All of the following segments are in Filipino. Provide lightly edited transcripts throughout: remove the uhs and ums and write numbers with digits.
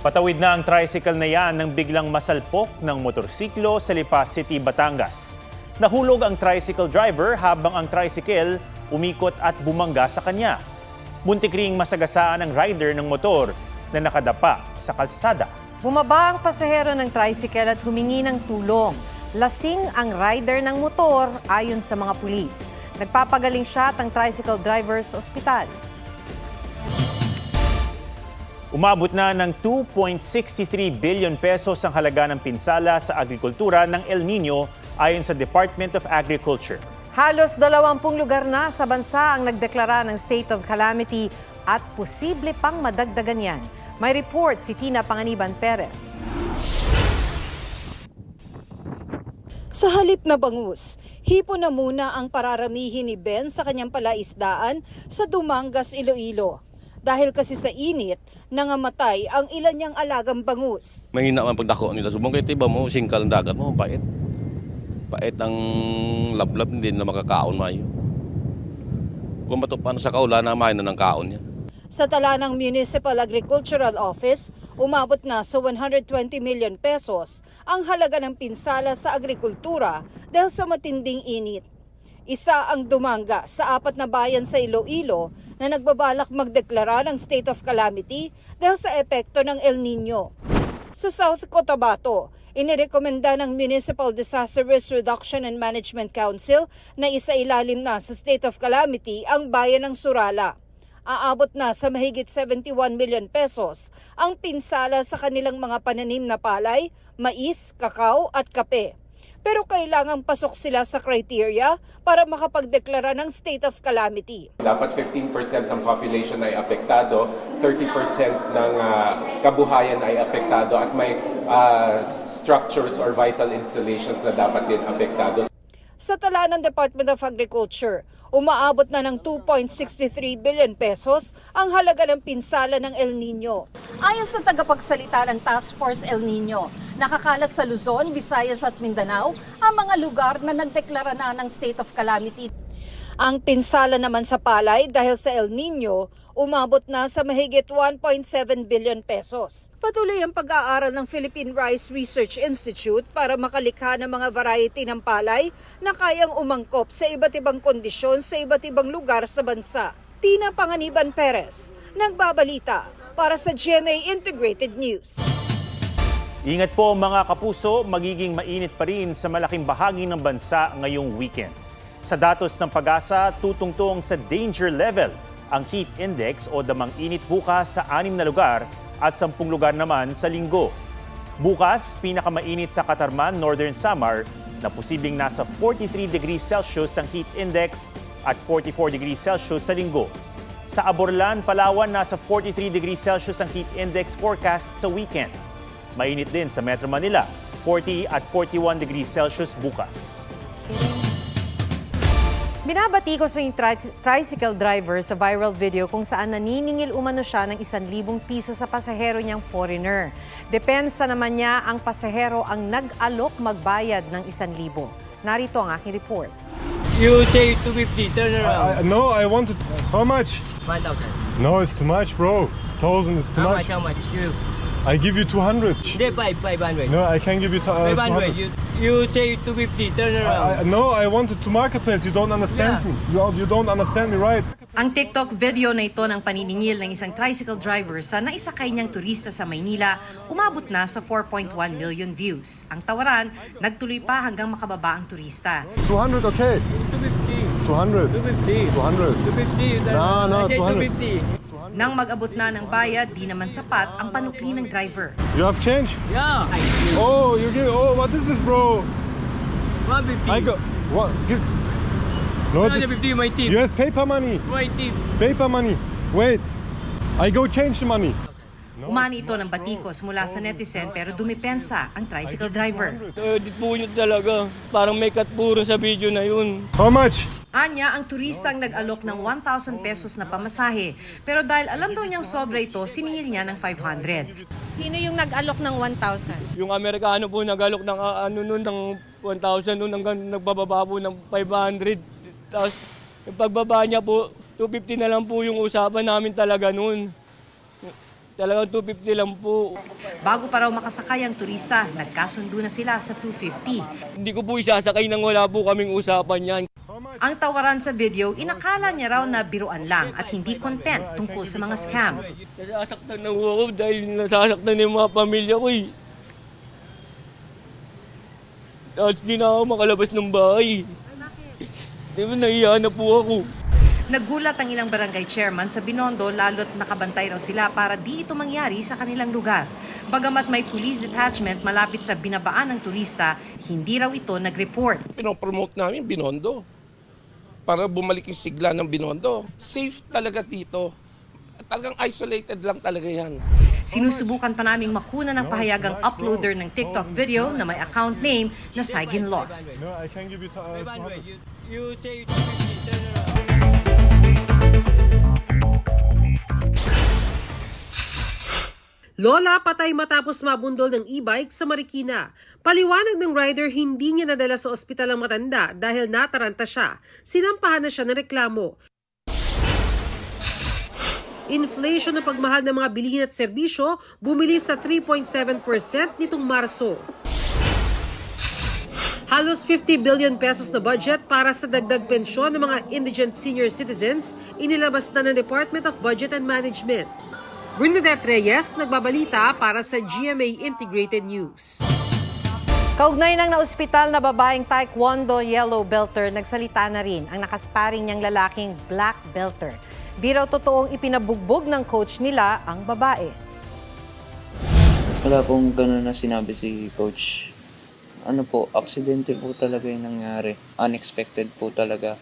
Patawid na ang tricycle na yan nang biglang masalpok ng motorsiklo sa Lipa City, Batangas. Nahulog ang tricycle driver habang ang tricycle umikot at bumangga sa kanya. Muntik ring masagasaan ang rider ng motor na nakadapa sa kalsada. Bumaba ang pasahero ng tricycle at humingi ng tulong. Lasing ang rider ng motor ayon sa mga pulis. Nagpapagaling siya at ang tricycle driver sa ospital. Umabot na ng 2.63 billion pesos ang halaga ng pinsala sa agrikultura ng El Nino ayon sa Department of Agriculture. Halos 20 lugar na sa bansa ang nagdeklara ng state of calamity at posible pang madagdagan yan. May report si Tina Panganiban Perez. Sa halip na bangus, hipo na muna ang pararamihin ni Ben sa kanyang palaisdaan sa Dumangas, Iloilo. Dahil kasi sa init, nangamatay ang ilan niyang alagang bangus. Mahina man pagdako nila. Subong kay tiba mo, singkal ang dagat mo, pait. Pait ang lablab, hindi na makakaon mayo. Kung matupan sa kaulan na mayo na ng kaon niya. Sa tala ng Municipal Agricultural Office, umabot na sa 120 million pesos ang halaga ng pinsala sa agrikultura dahil sa matinding init. Isa ang Dumanga sa 4 na bayan sa Iloilo na nagbabalak magdeklara ng state of calamity dahil sa epekto ng El Nino. Sa South Cotabato, inirekomenda ng Municipal Disaster Risk Reduction and Management Council na isailalim na sa state of calamity ang bayan ng Surala. Aabot na sa mahigit 71 million pesos ang pinsala sa kanilang mga pananim na palay, mais, kakao at kape. Pero kailangang pasok sila sa criteria para makapagdeklara ng state of calamity. Dapat 15% ng population ay apektado, 30% ng kabuhayan ay apektado at may structures or vital installations na dapat din apektado. Sa tala ng Department of Agriculture, umaabot na ng 2.63 billion pesos ang halaga ng pinsala ng El Nino. Ayon sa tagapagsalita ng Task Force El Nino, nakakalat sa Luzon, Visayas at Mindanao ang mga lugar na nagdeklara na ng state of calamity. Ang pinsala naman sa palay dahil sa El Nino, umabot na sa mahigit 1.7 billion pesos. Patuloy ang pag-aaral ng Philippine Rice Research Institute para makalikha ng mga variety ng palay na kayang umangkop sa iba't ibang kondisyon sa iba't ibang lugar sa bansa. Tina Panganiban Perez, nagbabalita para sa GMA Integrated News. Ingat po mga kapuso, magiging mainit pa rin sa malaking bahagi ng bansa ngayong weekend. Sa datos ng Pag-asa, tutungtong sa danger level ang heat index o damang init bukas sa 6 na lugar at 10 lugar naman sa linggo. Bukas, pinakamainit sa Katarman, Northern Samar na posibleng nasa 43 degrees Celsius ang heat index at 44 degrees Celsius sa linggo. Sa Aborlan, Palawan, nasa 43 degrees Celsius ang heat index forecast sa weekend. Mainit din sa Metro Manila, 40 at 41 degrees Celsius bukas. Binabati ko sa yung tricycle driver sa viral video kung saan naniningil umano siya ng 1,000 piso sa pasahero niyang foreigner. Depensa naman niya ang pasahero ang nag-alok magbayad ng 1,000. Narito ang aking report. You say 250, turn around. No, I wanted. How much? 1,000. No, it's too much, bro. 1,000 is too much. How much? I give you 200. Hindi, 500. No, I can give you 500. 200. You say 250, turn around. No, I wanted to marketplace. You don't understand Yeah. me. You don't understand me, right? Ang TikTok video na ito ng paniningil ng isang tricycle driver sa naisakay niyang turista sa Maynila umabot na sa 4.1 million views. Ang tawaran, nagtuloy pa hanggang makababa ang turista. 200, okay. 250. 200. 250. 200. 250. No, I say 200. 250. Nang mag-abot na ng bayad, di naman sapat ang panukli ng driver. You have change? Yeah. Oh, you give. Oh, what is this, bro? 150. I got. What? Give. No, this. 150, my tip. You have paper money. My tip. Paper money. Wait. I go change the money. Umani ito ng batikos mula sa netizen pero dumipensa ang tricycle driver. Edit po nyo talaga. Parang may cut puro sa video na yun. How much? Anya, ang turista ang nag-alok ng 1,000 pesos na pamasahe. Pero dahil alam daw niyang sobra ito, siningil niya ng 500. Sino yung nag-alok ng 1,000? Yung Amerikano po nagalok ng ng 1,000 noon hanggang nagbababa po ng 500. Tapos yung pagbaba niya po, 250 na lang po yung usapan namin talaga noon. Talagang 250 lang po. Bago pa raw makasakay ang turista, nagkasundo na sila sa 250. Hindi ko po isasakay nang wala po kaming usapan yan. Ang tawaran sa video, inakala niya raw na biruan lang at hindi content tungkol sa mga scam. Nasasaktan na ako dahil nasasaktan na yung mga pamilya ko eh. Tapos di na ako makalabas ng bahay. Di ba nahiya na po ako. Naggulat ang ilang barangay chairman sa Binondo lalo't nakabantay raw sila para di ito mangyari sa kanilang lugar. Bagamat may police detachment malapit sa binabaan ng turista, hindi raw ito nag-report. Pinopromote namin Binondo para bumalik yung sigla ng Binondo. Safe talaga dito. Talagang isolated lang talaga yan. Sinusubukan pa naming makuna ng pahayagang uploader ng TikTok video na may account name na Saigin Lost. No, I can give you 200. You say Lola patay matapos mabundol ng e-bike sa Marikina. Paliwanag ng rider hindi niya nadala sa ospital ang matanda dahil nataranta siya. Sinampahan na siya ng reklamo. Inflation na pagmahal ng mga bilihin at serbisyo bumili sa 3.7% nitong Marso. Halos 50 billion pesos na budget para sa dagdag pensyon ng mga indigent senior citizens inilabas na ng Department of Budget and Management. Bernadette Reyes, nagbabalita para sa GMA Integrated News. Kaugnay ng naospital na babaeng Taekwondo yellow belter, nagsalita na rin ang nakasparing niyang lalaking black belter. Di raw totoong ipinabugbog ng coach nila ang babae. Wala pong gano'n na sinabi si coach. Ano po, aksidente po talaga yung nangyari. Unexpected po talaga.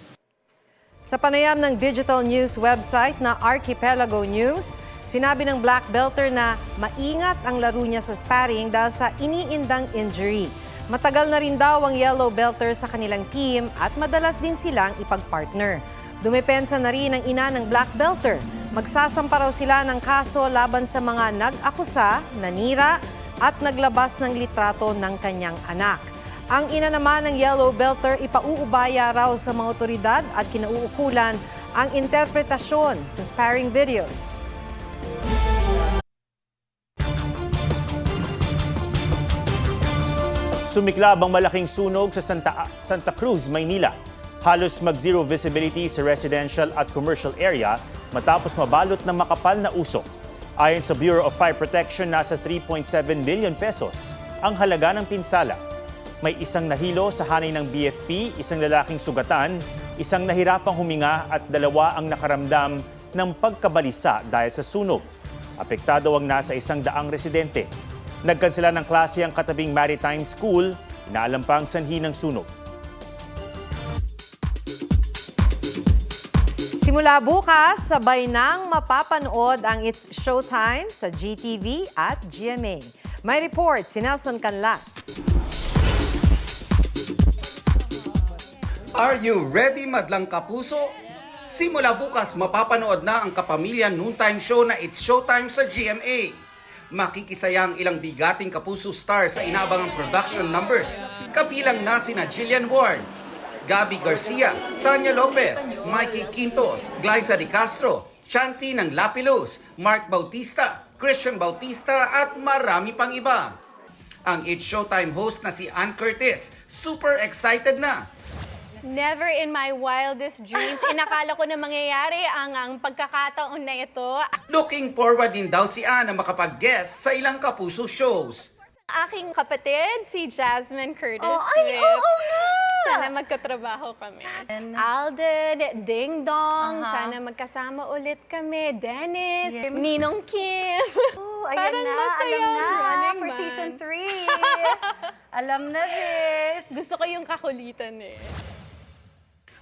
Sa panayam ng digital news website na Archipelago News, sinabi ng black belter na maingat ang laro niya sa sparring dahil sa iniindang injury. Matagal na rin daw ang yellow belter sa kanilang team at madalas din silang ipag-partner. Dumepensa na rin ang ina ng black belter. Magsasampa raw sila ng kaso laban sa mga nag-akusa, nanira at naglabas ng litrato ng kanyang anak. Ang ina naman ng yellow belter ipauubaya raw sa mga otoridad at kinauukulan ang interpretasyon sa sparring video. Sumiklab ang malaking sunog sa Santa Cruz, Maynila. Halos mag-zero visibility sa residential at commercial area matapos mabalot ng makapal na usok. Ayon sa Bureau of Fire Protection, nasa 3.7 million pesos ang halaga ng pinsala. May isang nahilo sa hanay ng BFP, isang lalaking sugatan, isang nahirapang huminga at 2 ang nakaramdam ng pagkabalisa dahil sa sunog. Apektado ang nasa 100 residente. Nagkansela ng klase ang katabing Maritime School, inaalam pa ang sanhi ng sunog. Simula bukas, sabay nang mapapanood ang It's Showtime sa GTV at GMA. May report si Nelson Canlas. Are you ready, madlang kapuso? Simula bukas, mapapanood na ang kapamilya noontime show na It's Showtime sa GMA. Makikisaya ang ilang bigating kapuso star sa inaabangang production numbers. Kabilang na sina Jillian Ward, Gabby Garcia, Sanya Lopez, Mikey Quintos, Glyza De Castro, Chanti ng Lapilus, Mark Bautista, Christian Bautista at marami pang iba. Ang It's Showtime host na si Ann Curtis, super excited na. Never in my wildest dreams, inakala ko na mangyayari ang pagkakataon na ito. Looking forward din daw si Ann na makapag-guest sa ilang kapuso shows. Aking kapatid, si Jasmine Curtis. Sana magkatrabaho kami. Alden, Ding Dong, sana magkasama ulit kami. Dennis, Ninong Kim. Ayan na, masaya alam na, Running for Man. season 3. Alam na this. Gusto ko yung kakulitan eh.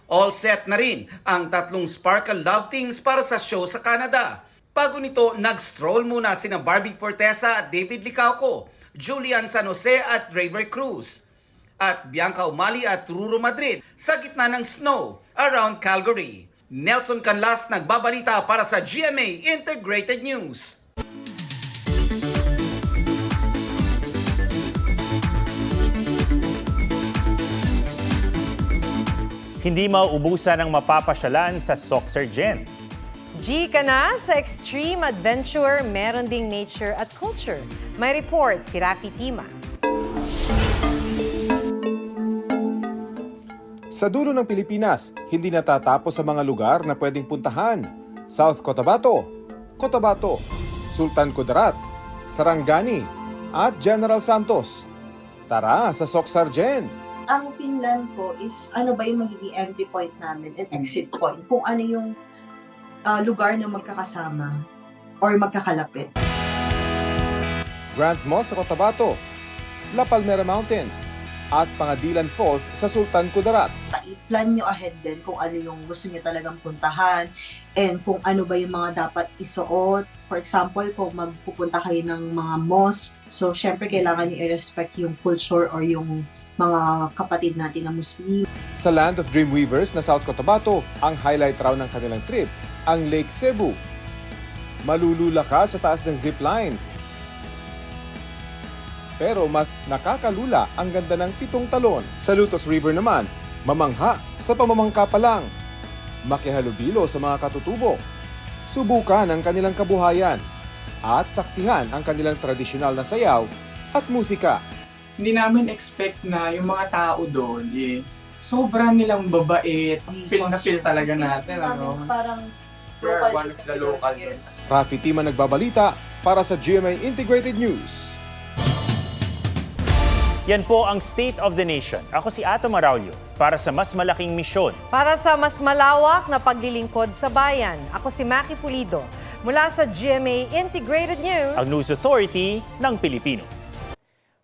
All set na rin ang 3 Sparkle Love Teams para sa show sa Canada. Bago nito, nag-stroll muna sina Barbie Fortesa at David Licauco, Julian San Jose at Raver Cruz, at Bianca Umali at Ruro Madrid sa gitna ng snow around Calgary. Nelson Canlas nagbabalita para sa GMA Integrated News. Hindi mauubusan ang mapapasyalan sa Soxergen. G ka na sa extreme adventure, meron ding nature at culture. May report si Rafi Tima. Sa dulo ng Pilipinas, hindi natatapos sa mga lugar na pwedeng puntahan. South Cotabato, Cotabato, Sultan Kudarat, Sarangani, at General Santos. Tara sa Soksargen! Ang pinlan ko is ano ba yung magiging entry point namin and exit point. Kung ano yung lugar na magkakasama or magkakalapit. Grand Moss sa Cotabato, La Palmera Mountains, at Pangadilan Falls sa Sultan Kudarat. I-plan nyo ahead din kung ano yung gusto nyo talagang puntahan and kung ano ba yung mga dapat isuot. For example, kung magpupunta kayo ng mga mosque, so syempre kailangan nyo i-respect yung culture or yung mga kapatid natin na Muslim. Sa Land of Dreamweavers na South Cotabato, ang highlight raw ng kanilang trip, ang Lake Cebu. Malulula ka sa taas ng zipline. Pero mas nakakalula ang ganda ng pitong talon. Sa Lutos River naman, mamangha sa pamamangka pa lang. Makihalubilo sa mga katutubo. Subukan ang kanilang kabuhayan. At saksihan ang kanilang tradisyonal na sayaw at musika. Hindi namin expect na yung mga tao doon, sobrang nilang babait. Feel na feel talaga natin. Ano? Parang we're one of the locals. Rafi Tima nagbabalita para sa GMA Integrated News. Yan po ang State of the Nation. Ako si Ato Maraulio para sa mas malaking misyon. Para sa mas malawak na paglilingkod sa bayan, ako si Maki Pulido. Mula sa GMA Integrated News, Ang News Authority ng Pilipino.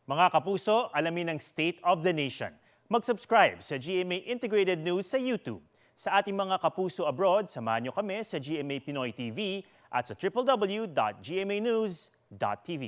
Mga kapuso, alamin ang State of the Nation. Mag-subscribe sa GMA Integrated News sa YouTube. Sa ating mga kapuso abroad, samahan nyo kami sa GMA Pinoy TV at sa www.gmanews.tv.